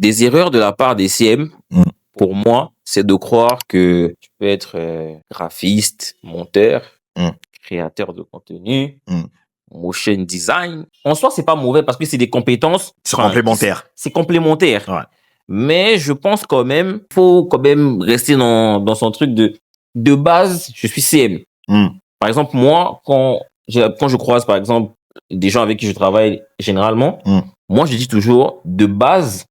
des erreurs de la part des CM, pour moi, c'est de croire que tu peux être graphiste, monteur, créateur de contenu, motion design. En soi, c'est pas mauvais parce que c'est des compétences. C'est complémentaire. C'est complémentaire. Ouais. Mais je pense quand même, faut quand même rester dans son truc de base, je suis CM. Par exemple, moi, quand je croise, par exemple, des gens avec qui je travaille généralement, moi, je dis toujours, de base,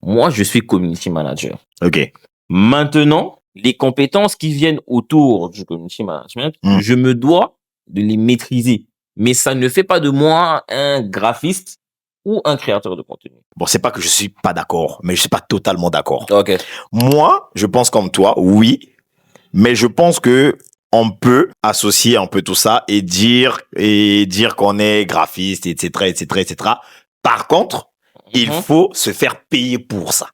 moi, je suis community manager. OK. Maintenant, les compétences qui viennent autour du community management, je me dois de les maîtriser. Mais ça ne fait pas de moi un graphiste ou un créateur de contenu. Bon, c'est pas que je suis pas d'accord, mais je suis pas totalement d'accord. OK. Moi, je pense comme toi, oui, mais je pense que on peut associer un peu tout ça et dire qu'on est graphiste, etc., etc., etc. Par contre, il faut se faire payer pour ça.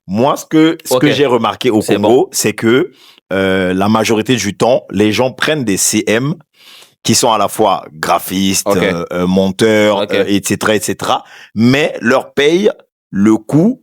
Moi, ce que j'ai remarqué au Congo, c'est que la majorité du temps, les gens prennent des CM qui sont à la fois graphistes, monteurs, etc., etc., mais leur payent le coût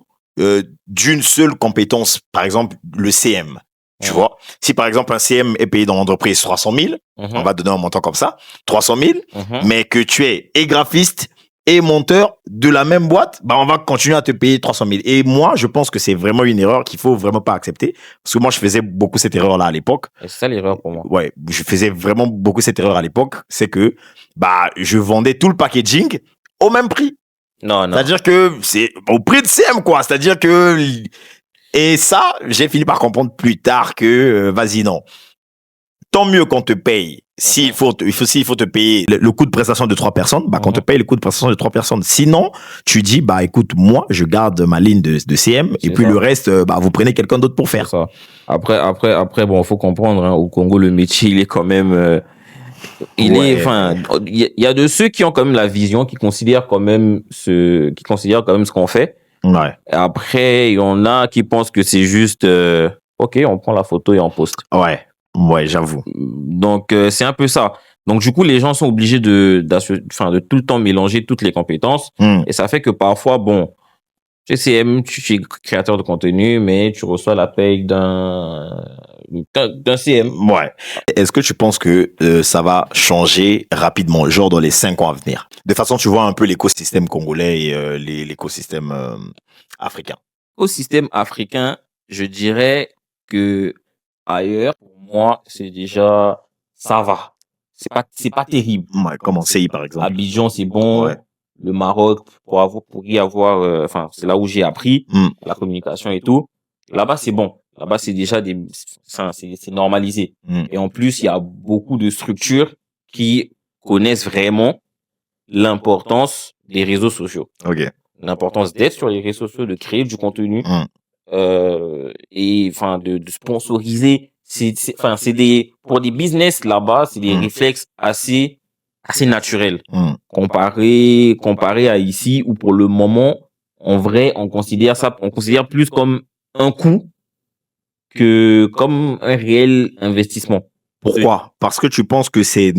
d'une seule compétence, par exemple le CM. Tu vois, si par exemple un CM est payé dans l'entreprise 300 000, on va donner un montant comme ça, 300 000, mais que tu es et graphiste et monteur de la même boîte, bah on va continuer à te payer 300 000. Et moi, je pense que c'est vraiment une erreur qu'il faut vraiment pas accepter. Parce que moi, je faisais beaucoup cette erreur-là à l'époque. Et c'est ça l'erreur pour moi. Ouais, je faisais vraiment beaucoup cette erreur à l'époque. C'est que, bah, je vendais tout le packaging au même prix. Non. C'est-à-dire que c'est au prix de CM, quoi. C'est-à-dire que, et ça, j'ai fini par comprendre plus tard que, vas-y, non. Tant mieux qu'on te paye. S'il faut te payer le coût de prestation de 3 personnes, bah, qu'on te paye le coût de prestation de 3 personnes. Sinon, tu dis, bah, écoute, moi, je garde ma ligne de CM, et puis le reste, bah, vous prenez quelqu'un d'autre pour faire. C'est ça. Après, bon, faut comprendre, hein, au Congo, le métier, il est quand même, il y a de ceux qui ont quand même la vision, qui considèrent quand même ce qu'on fait. Ouais. Et après, il y en a qui pensent que c'est juste, OK, on prend la photo et on poste. Ouais, j'avoue. Donc, c'est un peu ça. Donc, du coup, les gens sont obligés de tout le temps mélanger toutes les compétences. Et ça fait que parfois, bon, tu es CM, tu es créateur de contenu, mais tu reçois la paye d'un CM. Ouais. Est-ce que tu penses que ça va changer rapidement, genre dans les 5 ans à venir? De toute façon, tu vois un peu l'écosystème congolais et l'écosystème africain. L'écosystème africain, je dirais que ailleurs, pour moi, c'est déjà, ça va. C'est pas terrible. Ouais, comme en CI, par exemple. Abidjan, c'est bon. Ouais. Le Maroc, pour y avoir, c'est là où j'ai appris la communication et tout. Là-bas, c'est bon. Là-bas, c'est déjà c'est normalisé. Et en plus, il y a beaucoup de structures qui connaissent vraiment l'importance des réseaux sociaux. OK. L'importance d'être sur les réseaux sociaux, de créer du contenu, et, de sponsoriser. Pour des business là-bas, c'est des réflexes assez naturels. Comparé à ici, où pour le moment, en vrai, on considère plus comme un coût que comme un réel investissement. Pourquoi? Parce que tu penses que c'est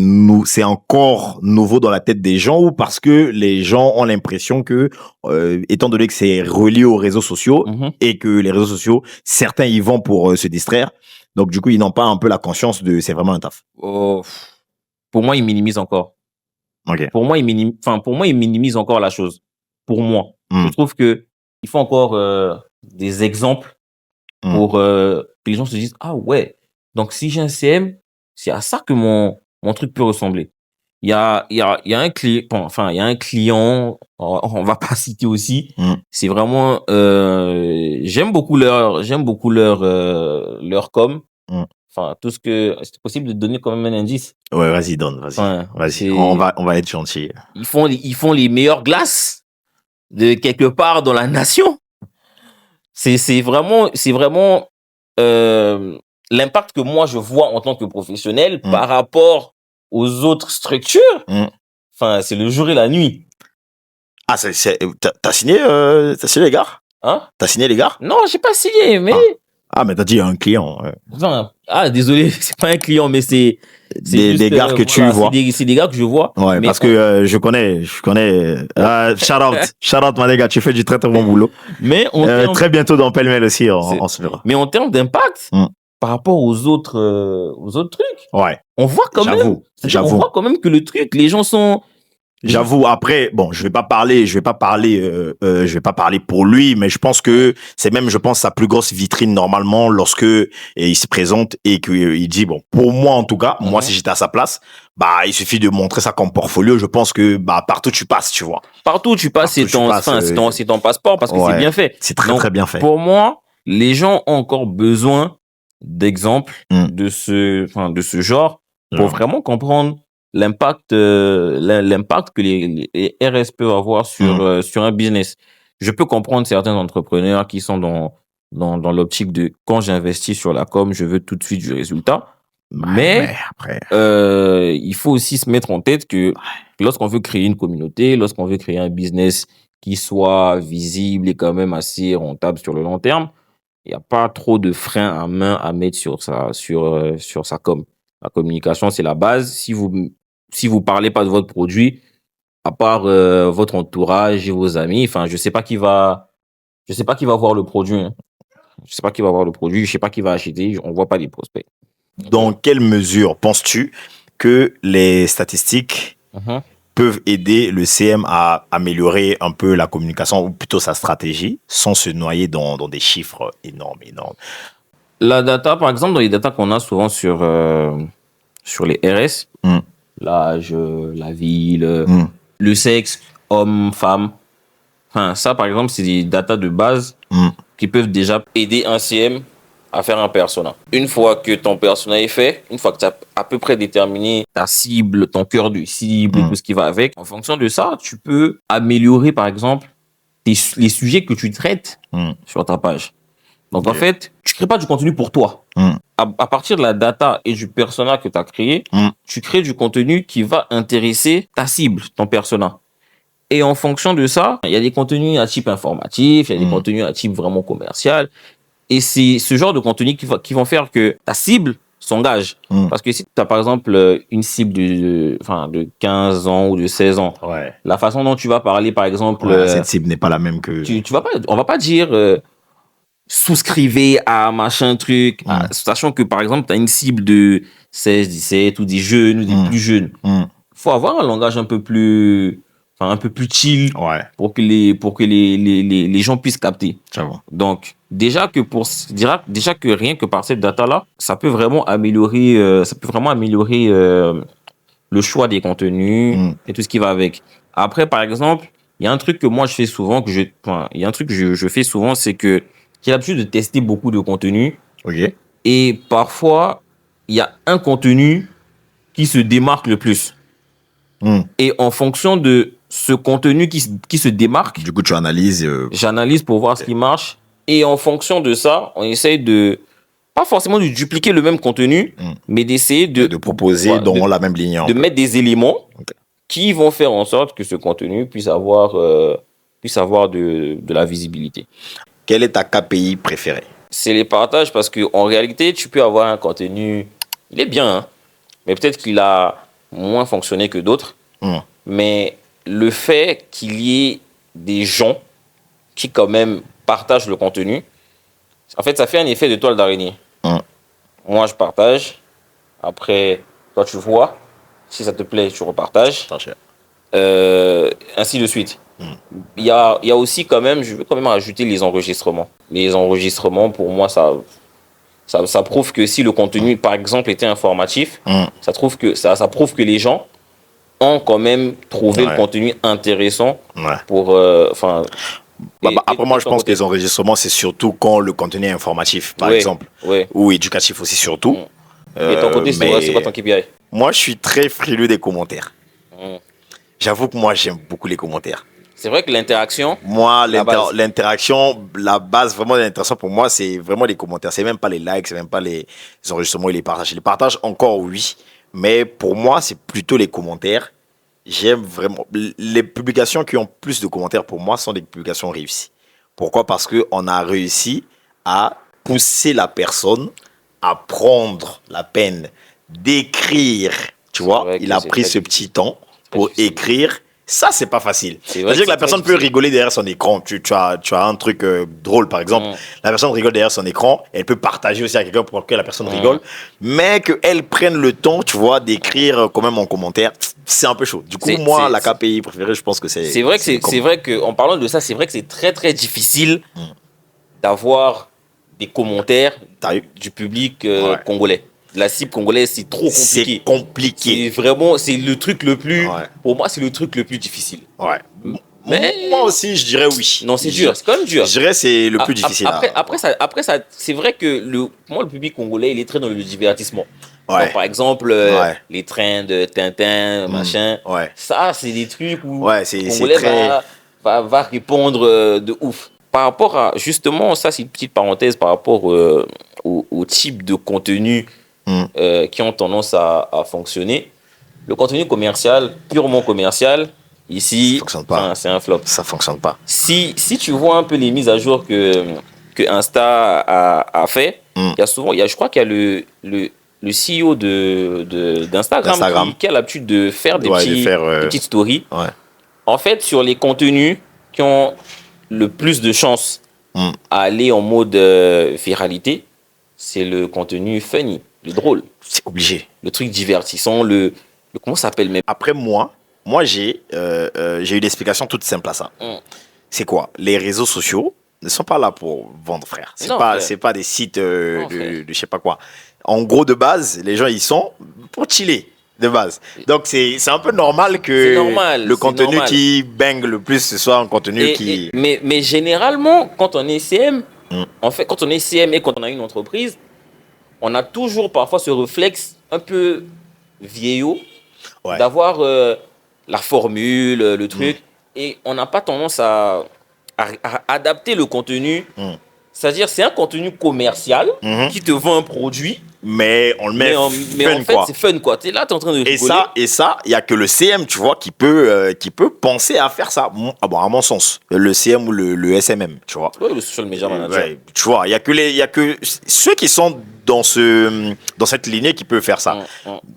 encore nouveau dans la tête des gens, ou parce que les gens ont l'impression que, étant donné que c'est relié aux réseaux sociaux et que les réseaux sociaux, certains y vont pour se distraire, donc du coup ils n'ont pas un peu la conscience de c'est vraiment un taf. Pour moi, ils minimisent encore. Okay. Pour moi, ils minimisent encore la chose. Pour moi, je trouve que il faut encore des exemples pour que les gens se disent, ah ouais, donc si j'ai un CM, c'est à ça que mon truc peut ressembler. Il y a un client, il y a un client, on va pas citer aussi. C'est vraiment, j'aime beaucoup leur com. Enfin, tout ce que c'est possible de donner quand même un indice. Ouais, vas-y, donne, vas-y. Vas-y, on va être gentil. Ils font les meilleures glaces de quelque part dans la nation. C'est vraiment l'impact que moi je vois en tant que professionnel par rapport aux autres structures. Enfin, c'est le jour et la nuit. Ah, t'as signé les gars? Hein? T'as signé les gars? Non, j'ai pas signé, mais Ah, mais t'as dit un client. Enfin, désolé, c'est pas un client, mais c'est des gars que tu vois. C'est des gars que je vois. Ouais, parce que je connais. Shout out, my gars, tu fais du très très bon boulot. Mais très bientôt dans Pêle-Mêle aussi, on se verra. Mais en termes d'impact, par rapport aux autres trucs, on voit quand même. On voit quand même que le truc, les gens sont. J'avoue, après, bon, je vais pas parler pour lui, mais je pense que c'est même, sa plus grosse vitrine normalement lorsque il se présente et qu'il dit, bon, pour moi en tout cas, moi si j'étais à sa place, bah, il suffit de montrer ça comme portfolio. Je pense que, bah, partout tu passes, tu vois. Partout tu passes, c'est ton passeport parce que c'est bien fait. C'est très bien fait. Pour moi, les gens ont encore besoin d'exemples de ce genre pour vraiment comprendre l'impact que les RS peuvent avoir sur un business. Je peux comprendre certains entrepreneurs qui sont dans l'optique de quand j'investis sur la com, je veux tout de suite du résultat. Mais après, il faut aussi se mettre en tête que lorsqu'on veut créer une communauté, lorsqu'on veut créer un business qui soit visible et quand même assez rentable sur le long terme, il n'y a pas trop de freins à main à mettre sur sa com. La communication, c'est la base. Si vous parlez pas de votre produit, à part votre entourage et vos amis, enfin, je sais pas qui va voir le produit. Hein. Je sais pas qui va voir le produit, je sais pas qui va acheter, on voit pas les prospects. Dans quelle mesure penses-tu que les statistiques peuvent aider le CM à améliorer un peu la communication ou plutôt sa stratégie sans se noyer dans des chiffres énormes? La data, par exemple, dans les datas qu'on a souvent sur les RS, l'âge, la ville, le sexe, homme, femme. Enfin, ça, par exemple, c'est des datas de base qui peuvent déjà aider un CM à faire un persona. Une fois que ton persona est fait, une fois que tu as à peu près déterminé ta cible, ton cœur de cible, tout ce qui va avec, en fonction de ça, tu peux améliorer, par exemple, les sujets que tu traites sur ta page. Donc, en fait, tu crées pas du contenu pour toi. À partir de la data et du persona que tu as créé, tu crées du contenu qui va intéresser ta cible, ton persona. Et en fonction de ça, il y a des contenus à type informatif, il y a des contenus à type vraiment commercial. Et c'est ce genre de contenu qui vont faire que ta cible s'engage. Parce que si tu as par exemple une cible de 15 ans ou de 16 ans, la façon dont tu vas parler, par exemple... cette cible n'est pas la même que... On va pas dire souscrivez à machin truc, sachant que par exemple, tu as une cible de 16, 17 ou des jeunes ou des plus jeunes. Faut avoir un langage un peu plus chill pour que les gens puissent capter. Donc déjà que rien que par cette data là, ça peut vraiment améliorer le choix des contenus et tout ce qui va avec. Après, par exemple, il y a un truc que moi je fais souvent je fais souvent, c'est que j'ai l'habitude de tester beaucoup de contenus. Et parfois il y a un contenu qui se démarque le plus. Et en fonction de ce contenu qui se démarque, du coup, tu analyses. J'analyse pour voir ce qui marche. Et en fonction de ça, on essaye pas forcément de dupliquer le même contenu, mais d'essayer de proposer dans la même ligne. De mettre des éléments qui vont faire en sorte que ce contenu puisse avoir de la visibilité. Quelle est ta KPI préférée? C'est les partages, parce qu'en réalité, tu peux avoir un contenu, il est bien, hein, mais peut-être qu'il a moins fonctionné que d'autres. Mais le fait qu'il y ait des gens qui quand même partagent le contenu, en fait, ça fait un effet de toile d'araignée. Moi, je partage. Après, toi, tu vois. Si ça te plaît, tu repartages. Ainsi de suite. Il y a aussi quand même, je veux quand même rajouter les enregistrements. Les enregistrements, pour moi, ça prouve que si le contenu, par exemple, était informatif, ça prouve que les gens ont quand même trouvé le contenu intéressant pour... après, moi, je pense que les enregistrements, c'est surtout quand le contenu est informatif, par exemple. Ou éducatif aussi, surtout. Et ton côté, c'est quoi ton KPI? Moi, je suis très frileux des commentaires. J'avoue que moi, j'aime beaucoup les commentaires. C'est vrai que l'interaction... Moi, l'interaction, la base vraiment de l'interaction pour moi, c'est vraiment les commentaires. C'est même pas les likes, c'est même pas les enregistrements et les partages. Les partages, encore, oui. Mais pour moi, c'est plutôt les commentaires. J'aime vraiment... Les publications qui ont plus de commentaires, pour moi, sont des publications réussies. Pourquoi? Parce qu'on a réussi à pousser la personne à prendre la peine d'écrire. Tu vois, il a pris ce petit temps pour écrire. Ça, c'est pas facile. C'est-à-dire que la personne peut rigoler derrière son écran. Tu as un truc drôle, par exemple. La personne rigole derrière son écran. Elle peut partager aussi à quelqu'un pour que la personne rigole. Mais qu'elle prenne le temps, tu vois, d'écrire quand même en commentaire, c'est un peu chaud. Du coup, moi, la KPI préférée, je pense que c'est... C'est vrai que, en parlant de ça, c'est vrai que c'est très, très difficile d'avoir des commentaires du public congolais. La cible congolaise, c'est trop compliqué. C'est compliqué. C'est vraiment, c'est le truc le plus... Pour moi, c'est le truc le plus difficile. Ouais. Mais moi aussi, je dirais oui. Non, c'est dur. C'est quand même dur. Je dirais c'est le plus difficile. Après ça, c'est vrai que pour moi, le public congolais, il est très dans le divertissement. Ouais. Donc, par exemple, les trains de Tintin, machin. Ouais. Ça, c'est des trucs où le Congolais va répondre de ouf. Par rapport à, justement, ça, c'est une petite parenthèse par rapport au type de contenu qui ont tendance à fonctionner. Le contenu commercial, purement commercial, ici, c'est un flop. Ça fonctionne pas. Si tu vois un peu les mises à jour que Insta a fait, il y a souvent, je crois qu'il y a le CEO d'Instagram qui a l'habitude de faire des petites stories. Ouais. En fait, sur les contenus qui ont le plus de chances à aller en mode viralité, c'est le contenu funny, le drôle. C'est obligé. Le truc divertissant, comment ça s'appelle même? Après moi j'ai une explication toute simple à ça. C'est quoi? Les réseaux sociaux ne sont pas là pour vendre, frère. C'est pas des sites de je sais pas quoi. En gros, de base, les gens ils sont pour chiller. De base. Donc, c'est un peu normal que le contenu qui bang le plus, ce soit un contenu qui... Mais généralement, quand on est CM, en fait, quand on est CM et quand on a une entreprise, on a toujours parfois ce réflexe un peu vieillot d'avoir la formule, le truc, et on n'a pas tendance à adapter le contenu. C'est-à-dire, c'est un contenu commercial qui te vend un produit. Mais on le met en fait, c'est fun, quoi. T'es là, t'es en train de rigoler. Et ça, il y a que le CM, tu vois, qui peut penser à faire ça. À mon sens, le CM ou le SMM, tu vois. Ouais, le social media manager. Tu vois, il y a que ceux qui sont dans cette lignée qui peuvent faire ça.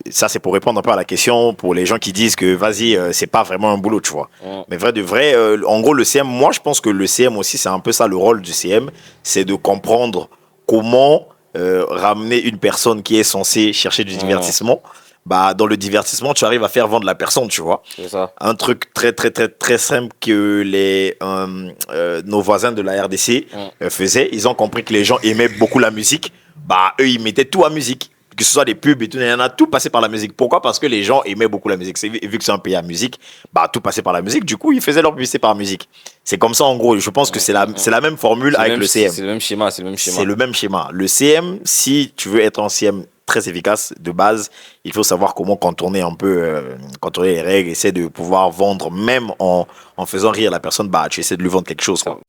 Ça, c'est pour répondre un peu à la question pour les gens qui disent que vas-y, c'est pas vraiment un boulot, tu vois. Mais vrai de vrai, en gros, le CM, moi, je pense que le CM aussi, c'est un peu ça le rôle du CM, c'est de comprendre comment ramener une personne qui est censée chercher du divertissement. Bah, dans le divertissement, tu arrives à faire vendre la personne, tu vois. C'est ça. Un truc très, très, très, très simple que nos voisins de la RDC faisaient. Ils ont compris que les gens aimaient beaucoup la musique. Bah, eux, ils mettaient tout à musique. Que ce soit des pubs et tout, il y en a tout passé par la musique. Pourquoi? Parce que les gens aimaient beaucoup la musique. Vu que c'est un pays à musique, bah, tout passait par la musique. Du coup, ils faisaient leur publicité par musique. C'est comme ça, en gros. Je pense que c'est la même formule avec le CM. C'est le même schéma. C'est le même schéma. Le CM, si tu veux être un CM très efficace de base, il faut savoir comment contourner un peu, contourner les règles, essayer de pouvoir vendre, même en faisant rire la personne, bah, tu essaies de lui vendre quelque chose, quoi.